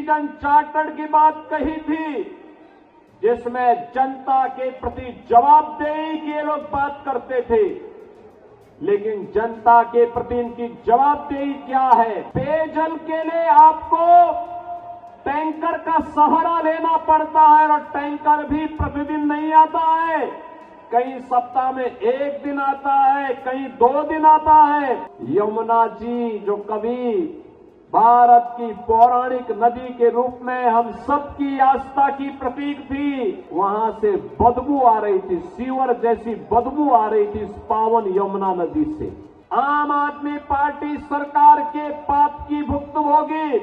Citizen charter की बात कही थी, जिसमें जनता के प्रति जवाबदेही की ये लोग बात करते थे। लेकिन जनता के प्रति इनकी जवाबदेही क्या है? पेयजल के लिए आपको टैंकर का सहारा लेना पड़ता है और टैंकर भी प्रतिदिन नहीं आता है। कई सप्ताह में एक दिन आता है, कई 2 दिन आता है। यमुना जी जो कभी भारत की पौराणिक नदी के रूप में हम सबकी आस्था की प्रतीक थी, वहां से बदबू आ रही थी, सीवर जैसी बदबू आ रही थी इस पावन यमुना नदी से। आम आदमी पार्टी सरकार के पाप की भुक्तभोगी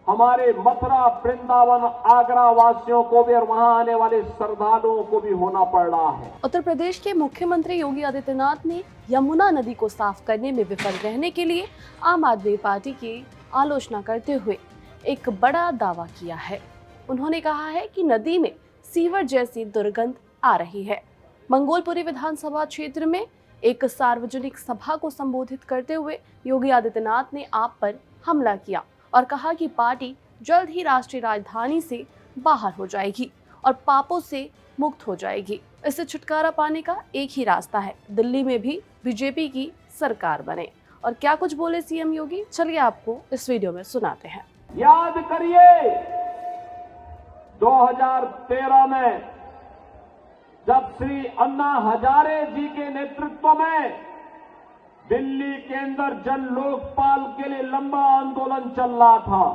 हमारे मथुरा, वृंदावन, आगरा वासियों को भी और वहां आने वाले श्रद्धालुओं को भी होना पड़ रहा है। उत्तर प्रदेश के मुख्यमंत्री योगी आदित्यनाथ ने यमुना नदी को साफ करने में विफल रहने के लिए आम आदमी पार्टी की आलोचना करते हुए एक बड़ा दावा किया है। उन्होंने कहा है कि नदी में सीवर जैसी दुर्गंध आ रही है। मंगोलपुरी विधानसभा क्षेत्र में एक सार्वजनिक सभा को संबोधित करते हुए योगी आदित्यनाथ ने आप पर हमला किया और कहा कि पार्टी जल्द ही राष्ट्रीय राजधानी से बाहर हो जाएगी और पापों से मुक्त हो जाएगी। इससे छुटकारा पाने का एक ही रास्ता है, दिल्ली में भी बीजेपी की सरकार बने। और क्या कुछ बोले सीएम योगी, चलिए आपको इस वीडियो में सुनाते हैं। याद करिए 2013 में जब श्री अन्ना हजारे जी के नेतृत्व में दिल्ली के अंदर जन लोकपाल के लिए लंबा आंदोलन चल रहा था,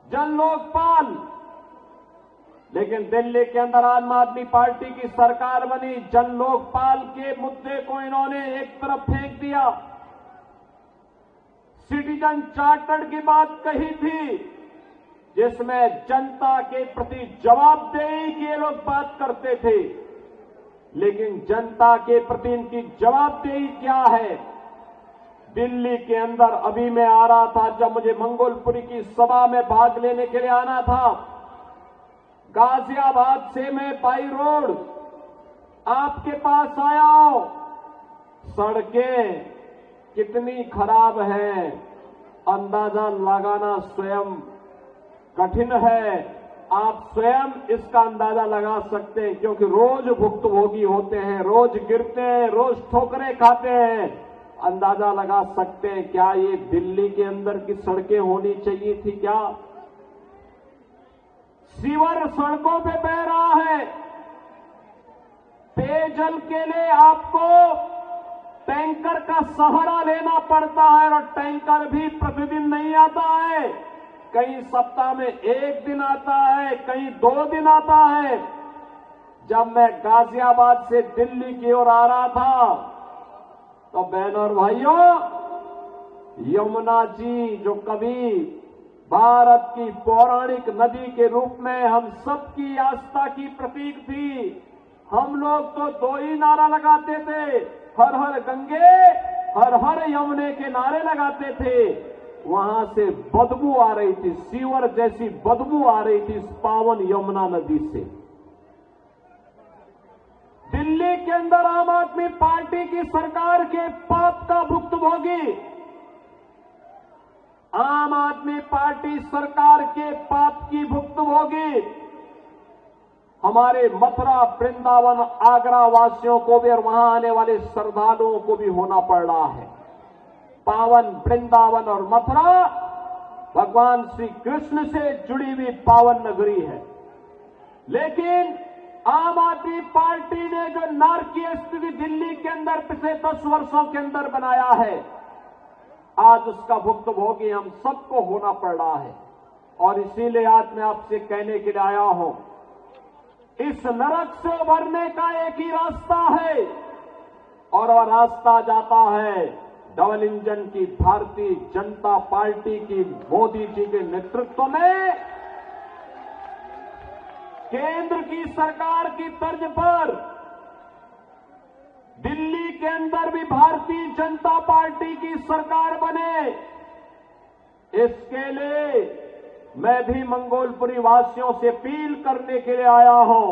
जन लोकपाल। लेकिन दिल्ली के अंदर आम आदमी पार्टी की सरकार बनी, जन लोकपाल के मुद्दे को इन्होंने एक तरफ फेंक दिया। सिटीजन चार्टर की बात कही थी, जिसमें जनता के प्रति जवाबदेही की ये लोग बात करते थे। लेकिन जनता के प्रति इनकी जवाबदेही क्या है? दिल्ली के अंदर अभी मैं आ रहा था, जब मुझे मंगोलपुरी की सभा में भाग लेने के लिए आना था, गाजियाबाद से मैं बाई रोड आपके पास आया हूं। सड़कें कितनी खराब हैं, अंदाजा लगाना स्वयं कठिन है। आप स्वयं इसका अंदाजा लगा सकते हैं, क्योंकि रोज भुक्तभोगी होते हैं, रोज गिरते हैं, रोज ठोकरें खाते हैं। अंदाजा लगा सकते हैं क्या ये दिल्ली के अंदर की सड़कें होनी चाहिए थी? क्या सीवर सड़कों पे बह रहा है? पेयजल के लिए आपको टैंकर का सहारा लेना पड़ता है और टैंकर भी प्रतिदिन नहीं आता है। कई सप्ताह में एक दिन आता है, कई 2 दिन आता है। जब मैं गाजियाबाद से दिल्ली की ओर आ रहा था, तो बहनों और भाइयों, यमुना जी जो कभी भारत की पौराणिक नदी के रूप में हम सबकी आस्था की प्रतीक थी, हम लोग तो 2 ही नारा लगाते थे, हर हर गंगे हर हर यमुने के नारे लगाते थे। वहां से बदबू आ रही थी, सीवर जैसी बदबू आ रही थी इस पावन यमुना नदी से। दिल्ली के अंदर आम आदमी पार्टी की सरकार के पाप का भुक्तभोगी आम आदमी पार्टी सरकार के पाप की भुक्तभोगी हमारे मथुरा, वृंदावन, आगरा वासियों को भी और वहां आने वाले श्रद्धालुओं को भी होना पड़ रहा है। पावन वृंदावन और मथुरा भगवान श्री कृष्ण से जुड़ी हुई पावन नगरी है। लेकिन आम आदमी पार्टी ने जो नारकीय स्थिति दिल्ली के अंदर पिछले 10 वर्षों के अंदर बनाया है, आज उसका भुक्तभोगी हम सबको होना पड़ रहा है। और इसीलिए आज मैं आपसे कहने के लिए आया हूं, इस नरक से उभरने का एक ही रास्ता है और वह रास्ता जाता है डबल इंजन की भारतीय जनता पार्टी की मोदी जी के नेतृत्व में केंद्र की सरकार की तर्ज पर दिल्ली के अंदर भी भारतीय जनता पार्टी की सरकार बने। इसके लिए मैं भी मंगोलपुरी वासियों से अपील करने के लिए आया हूं।